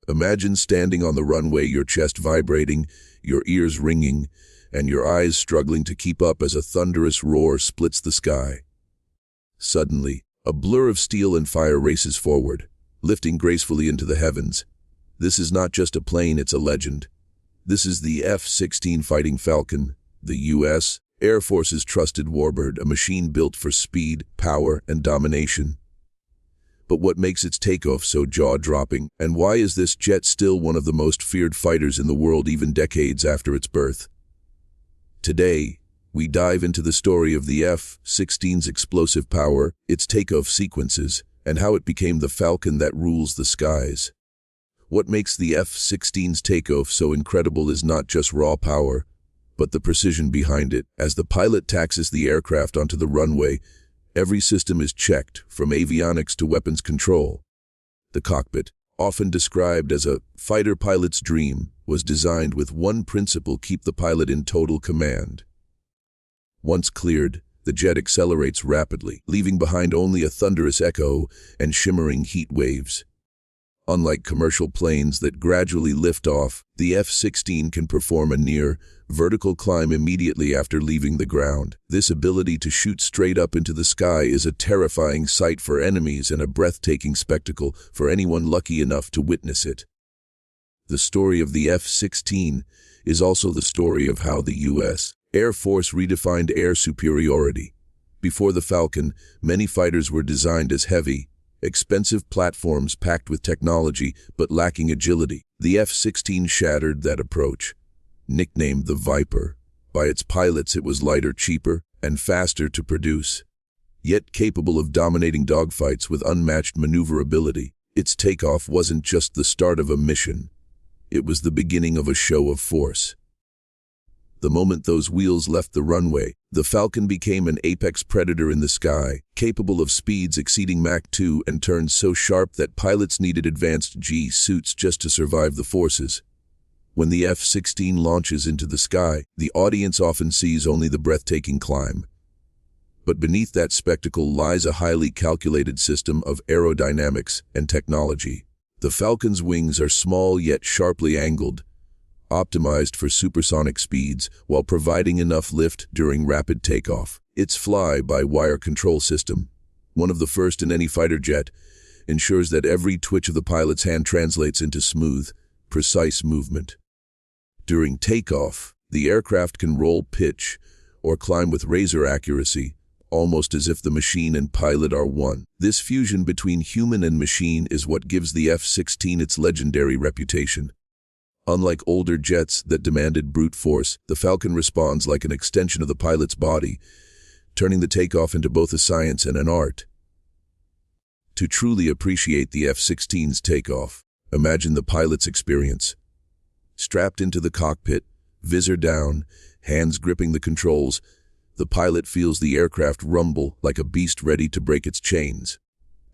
Imagine standing on the runway, your chest vibrating, your ears ringing, and your eyes struggling to keep up as a thunderous roar splits the sky. Suddenly, a blur of steel and fire races forward, lifting gracefully into the heavens. This is not just a plane, it's a legend. This is the F-16 Fighting Falcon, the U.S. Air Force's trusted warbird, a machine built for speed, power, and domination. But what makes its takeoff so jaw-dropping, and why is this jet still one of the most feared fighters in the world even decades after its birth? Today, we dive into the story of the F-16's explosive power, its takeoff sequences, and how it became the Falcon that rules the skies. What makes the F-16's takeoff so incredible is not just raw power, but the precision behind it. As the pilot taxis the aircraft onto the runway, every system is checked, from avionics to weapons control. The cockpit, often described as a fighter pilot's dream, was designed with one principle: keep the pilot in total command. Once cleared, the jet accelerates rapidly, leaving behind only a thunderous echo and shimmering heat waves. Unlike commercial planes that gradually lift off, the F-16 can perform a near vertical climb immediately after leaving the ground. This ability to shoot straight up into the sky is a terrifying sight for enemies and a breathtaking spectacle for anyone lucky enough to witness it. The story of the F-16 is also the story of how the U.S. Air Force redefined air superiority. Before the Falcon, many fighters were designed as heavy, expensive platforms packed with technology but lacking agility. The F-16 shattered that approach. Nicknamed the Viper by its pilots, it was lighter, cheaper, and faster to produce, yet capable of dominating dogfights with unmatched maneuverability. Its takeoff wasn't just the start of a mission. It was the beginning of a show of force. The moment those wheels left the runway, the Falcon became an apex predator in the sky, capable of speeds exceeding Mach 2 and turns so sharp that pilots needed advanced G-suits just to survive the forces. When the F-16 launches into the sky, the audience often sees only the breathtaking climb. But beneath that spectacle lies a highly calculated system of aerodynamics and technology. The Falcon's wings are small yet sharply angled, optimized for supersonic speeds while providing enough lift during rapid takeoff. Its fly-by-wire control system, one of the first in any fighter jet, ensures that every twitch of the pilot's hand translates into smooth, precise movement. During takeoff, the aircraft can roll, pitch, or climb with razor accuracy, almost as if the machine and pilot are one. This fusion between human and machine is what gives the F-16 its legendary reputation. Unlike older jets that demanded brute force, the Falcon responds like an extension of the pilot's body, turning the takeoff into both a science and an art. To truly appreciate the F-16's takeoff, imagine the pilot's experience. Strapped into the cockpit, visor down, hands gripping the controls, the pilot feels the aircraft rumble like a beast ready to break its chains.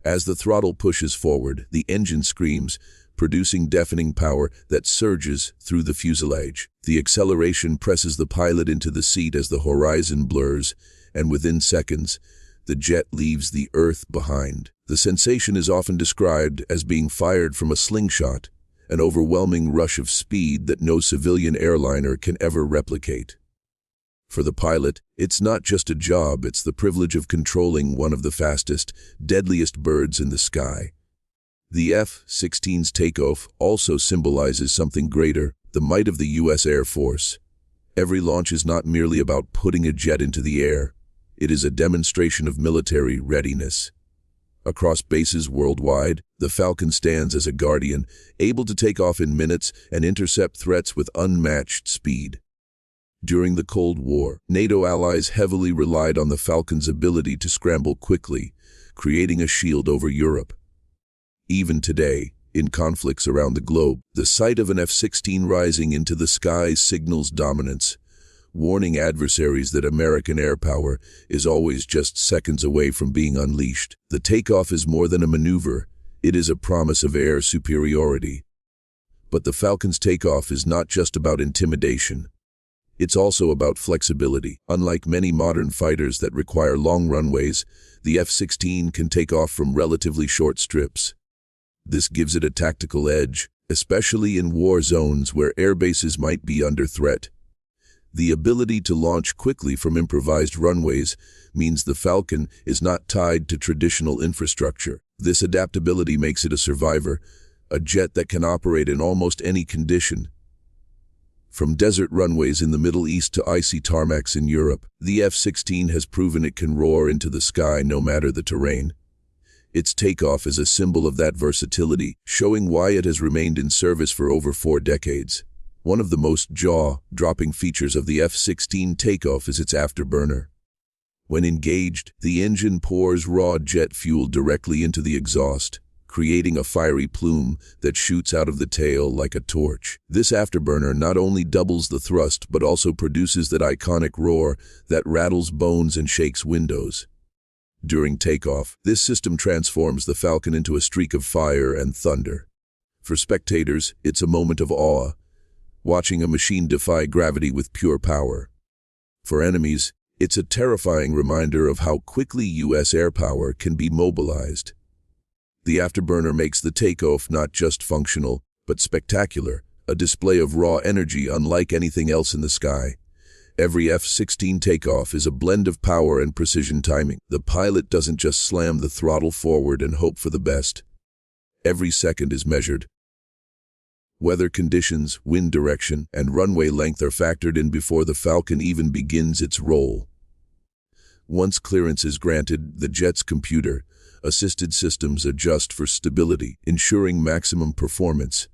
As the throttle pushes forward, the engine screams, producing deafening power that surges through the fuselage. The acceleration presses the pilot into the seat as the horizon blurs, and within seconds, the jet leaves the earth behind. The sensation is often described as being fired from a slingshot, an overwhelming rush of speed that no civilian airliner can ever replicate. For the pilot, it's not just a job, it's the privilege of controlling one of the fastest, deadliest birds in the sky. The F-16's takeoff also symbolizes something greater, the might of the U.S. Air Force. Every launch is not merely about putting a jet into the air. It is a demonstration of military readiness. Across bases worldwide, the Falcon stands as a guardian, able to take off in minutes and intercept threats with unmatched speed. During the Cold War, NATO allies heavily relied on the Falcon's ability to scramble quickly, creating a shield over Europe. Even today, in conflicts around the globe, the sight of an F-16 rising into the skies signals dominance, warning adversaries that American air power is always just seconds away from being unleashed. The takeoff is more than a maneuver, it is a promise of air superiority. But the Falcon's takeoff is not just about intimidation. It's also about flexibility. Unlike many modern fighters that require long runways, the F-16 can take off from relatively short strips. This gives it a tactical edge, especially in war zones where airbases might be under threat. The ability to launch quickly from improvised runways means the Falcon is not tied to traditional infrastructure. This adaptability makes it a survivor, a jet that can operate in almost any condition. From desert runways in the Middle East to icy tarmacs in Europe, the F-16 has proven it can roar into the sky no matter the terrain. Its takeoff is a symbol of that versatility, showing why it has remained in service for over 4 decades. One of the most jaw-dropping features of the F-16 takeoff is its afterburner. When engaged, the engine pours raw jet fuel directly into the exhaust, creating a fiery plume that shoots out of the tail like a torch. This afterburner not only doubles the thrust but also produces that iconic roar that rattles bones and shakes windows. During takeoff, this system transforms the Falcon into a streak of fire and thunder. For spectators, it's a moment of awe, watching a machine defy gravity with pure power. For enemies, it's a terrifying reminder of how quickly U.S. air power can be mobilized. The afterburner makes the takeoff not just functional, but spectacular, a display of raw energy unlike anything else in the sky. Every F-16 takeoff is a blend of power and precision timing. The pilot doesn't just slam the throttle forward and hope for the best. Every second is measured. Weather conditions, wind direction, and runway length are factored in before the Falcon even begins its roll. Once clearance is granted, the jet's computer-assisted systems adjust for stability, ensuring maximum performance.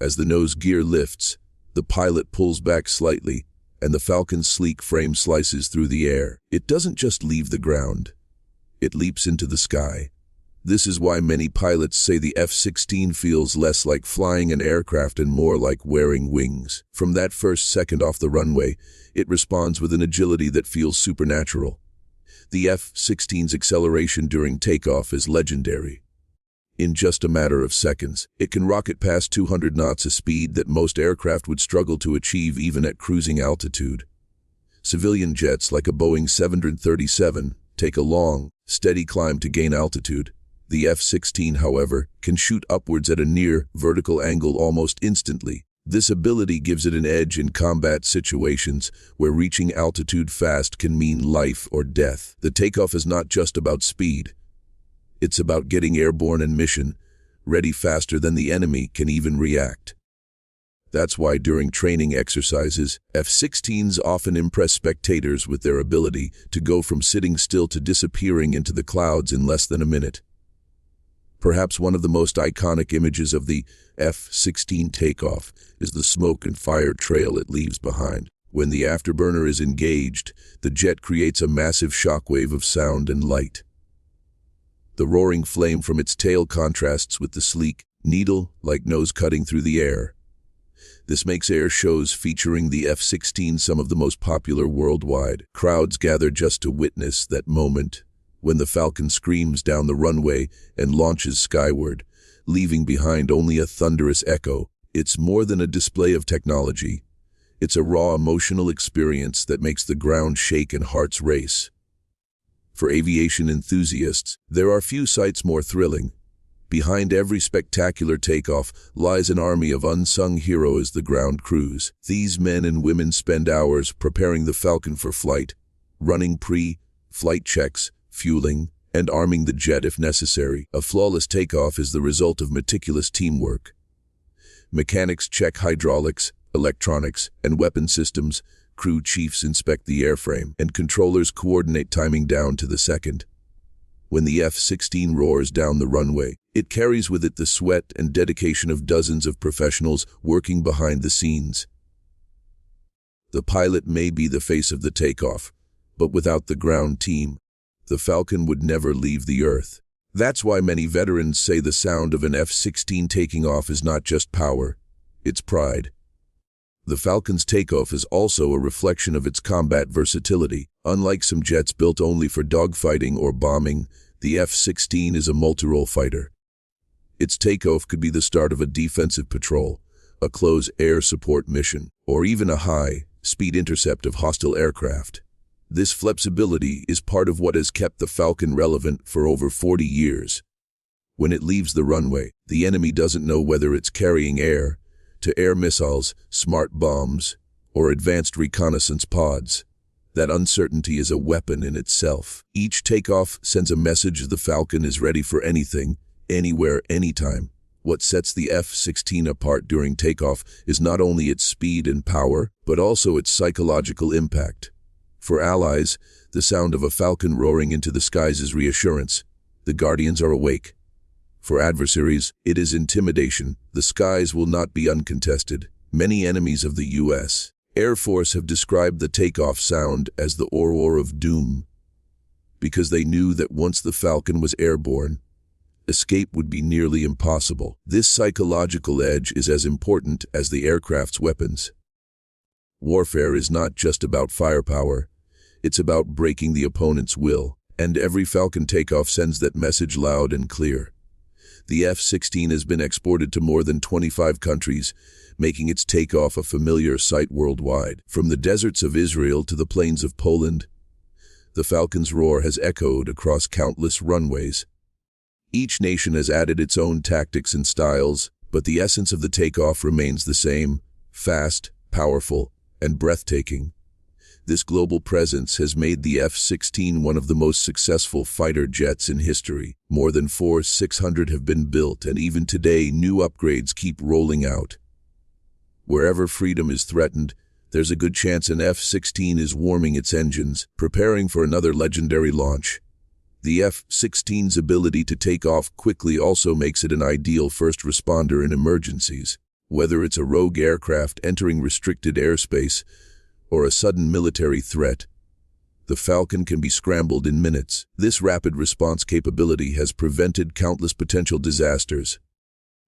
As the nose gear lifts, the pilot pulls back slightly, and the Falcon's sleek frame slices through the air. It doesn't just leave the ground. It leaps into the sky. This is why many pilots say the F-16 feels less like flying an aircraft and more like wearing wings. From that first second off the runway, it responds with an agility that feels supernatural. The F-16's acceleration during takeoff is legendary. In just a matter of seconds, it can rocket past 200 knots, a speed that most aircraft would struggle to achieve even at cruising altitude. Civilian jets like a Boeing 737 take a long, steady climb to gain altitude. The F-16, however, can shoot upwards at a near vertical angle almost instantly. This ability gives it an edge in combat situations where reaching altitude fast can mean life or death. The takeoff is not just about speed. It's about getting airborne and mission ready faster than the enemy can even react. That's why during training exercises, F-16s often impress spectators with their ability to go from sitting still to disappearing into the clouds in less than a minute. Perhaps one of the most iconic images of the F-16 takeoff is the smoke and fire trail it leaves behind. When the afterburner is engaged, the jet creates a massive shockwave of sound and light. The roaring flame from its tail contrasts with the sleek, needle-like nose cutting through the air. This makes air shows featuring the F-16 some of the most popular worldwide. Crowds gather just to witness that moment when the Falcon screams down the runway and launches skyward, leaving behind only a thunderous echo. It's more than a display of technology. It's a raw emotional experience that makes the ground shake and hearts race. For aviation enthusiasts, there are few sights more thrilling. Behind every spectacular takeoff lies an army of unsung heroes, the ground crews. These men and women spend hours preparing the Falcon for flight, running pre-flight checks, fueling, and arming the jet if necessary. A flawless takeoff is the result of meticulous teamwork. Mechanics check hydraulics, electronics, and weapon systems. Crew chiefs inspect the airframe, and controllers coordinate timing down to the second. When the F-16 roars down the runway, it carries with it the sweat and dedication of dozens of professionals working behind the scenes. The pilot may be the face of the takeoff, but without the ground team, the Falcon would never leave the Earth. That's why many veterans say the sound of an F-16 taking off is not just power, it's pride. The Falcon's takeoff is also a reflection of its combat versatility. Unlike some jets built only for dogfighting or bombing, the F-16 is a multirole fighter. Its takeoff could be the start of a defensive patrol, a close air support mission, or even a high-speed intercept of hostile aircraft. This flexibility is part of what has kept the Falcon relevant for over 40 years. When it leaves the runway, the enemy doesn't know whether it's carrying air-to-air missiles, smart bombs, or advanced reconnaissance pods. That uncertainty is a weapon in itself. Each takeoff sends a message the Falcon is ready for anything, anywhere, anytime. What sets the F-16 apart during takeoff is not only its speed and power, but also its psychological impact. For allies, the sound of a falcon roaring into the skies is reassurance. The Guardians are awake. For adversaries, it is intimidation. The skies will not be uncontested. Many enemies of the U.S. Air Force have described the takeoff sound as the roar of doom, because they knew that once the Falcon was airborne, escape would be nearly impossible. This psychological edge is as important as the aircraft's weapons. Warfare is not just about firepower, it's about breaking the opponent's will, and every Falcon takeoff sends that message loud and clear. The F-16 has been exported to more than 25 countries, making its takeoff a familiar sight worldwide. From the deserts of Israel to the plains of Poland, the Falcon's roar has echoed across countless runways. Each nation has added its own tactics and styles, but the essence of the takeoff remains the same: fast, powerful, and breathtaking. This global presence has made the F-16 one of the most successful fighter jets in history. More than 4,600 have been built, and even today, new upgrades keep rolling out. Wherever freedom is threatened, there's a good chance an F-16 is warming its engines, preparing for another legendary launch. The F-16's ability to take off quickly also makes it an ideal first responder in emergencies. Whether it's a rogue aircraft entering restricted airspace or a sudden military threat, the Falcon can be scrambled in minutes. This rapid response capability has prevented countless potential disasters.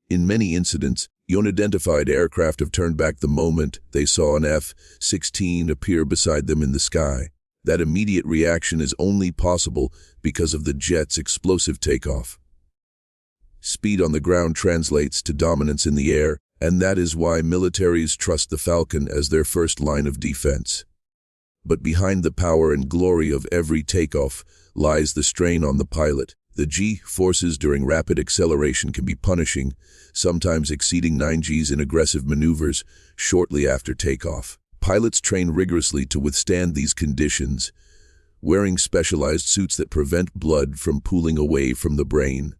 In many incidents, unidentified aircraft have turned back the moment they saw an F-16 appear beside them in the sky. That immediate reaction is only possible because of the jet's explosive takeoff. Speed on the ground translates to dominance in the air, and that is why militaries trust the Falcon as their first line of defense. But behind the power and glory of every takeoff lies the strain on the pilot. The G-forces during rapid acceleration can be punishing, sometimes exceeding 9 Gs in aggressive maneuvers shortly after takeoff. Pilots train rigorously to withstand these conditions, wearing specialized suits that prevent blood from pooling away from the brain.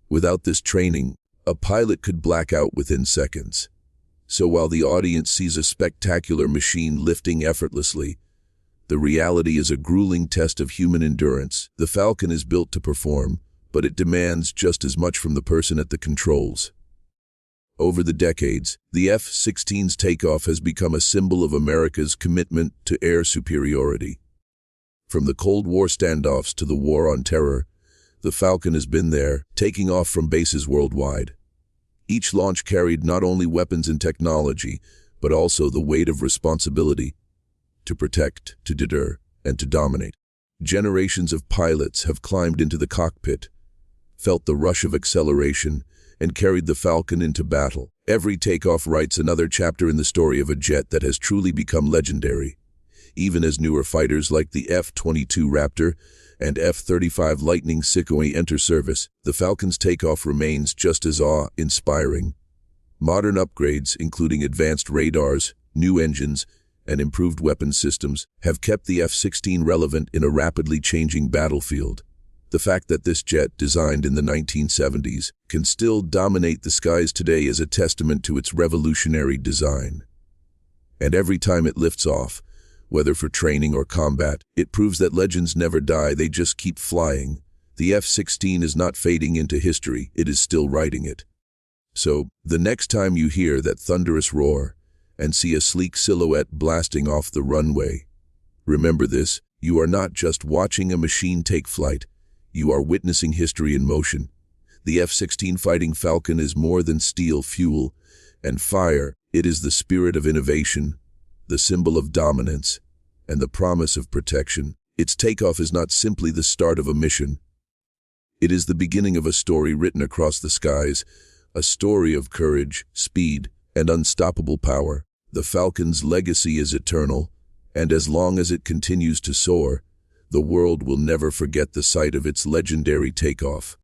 Without this training, a pilot could black out within seconds. So while the audience sees a spectacular machine lifting effortlessly, the reality is a grueling test of human endurance. The Falcon is built to perform, but it demands just as much from the person at the controls. Over the decades, the F-16's takeoff has become a symbol of America's commitment to air superiority. From the Cold War standoffs to the War on Terror, the Falcon has been there, taking off from bases worldwide. Each launch carried not only weapons and technology, but also the weight of responsibility to protect, to deter, and to dominate. Generations of pilots have climbed into the cockpit, felt the rush of acceleration, and carried the Falcon into battle. Every takeoff writes another chapter in the story of a jet that has truly become legendary. Even as newer fighters like the F-22 Raptor and F-35 Lightning Sukhoi enter service, the Falcon's takeoff remains just as awe-inspiring. Modern upgrades, including advanced radars, new engines, and improved weapon systems, have kept the F-16 relevant in a rapidly changing battlefield. The fact that this jet, designed in the 1970s, can still dominate the skies today is a testament to its revolutionary design. And every time it lifts off, whether for training or combat, it proves that legends never die, they just keep flying. The F-16 is not fading into history, it is still writing it. So, the next time you hear that thunderous roar and see a sleek silhouette blasting off the runway, remember this: you are not just watching a machine take flight, you are witnessing history in motion. The F-16 Fighting Falcon is more than steel, fuel, and fire. It is the spirit of innovation, the symbol of dominance, and the promise of protection. Its takeoff is not simply the start of a mission. It is the beginning of a story written across the skies, a story of courage, speed, and unstoppable power. The Falcon's legacy is eternal, and as long as it continues to soar, the world will never forget the sight of its legendary takeoff.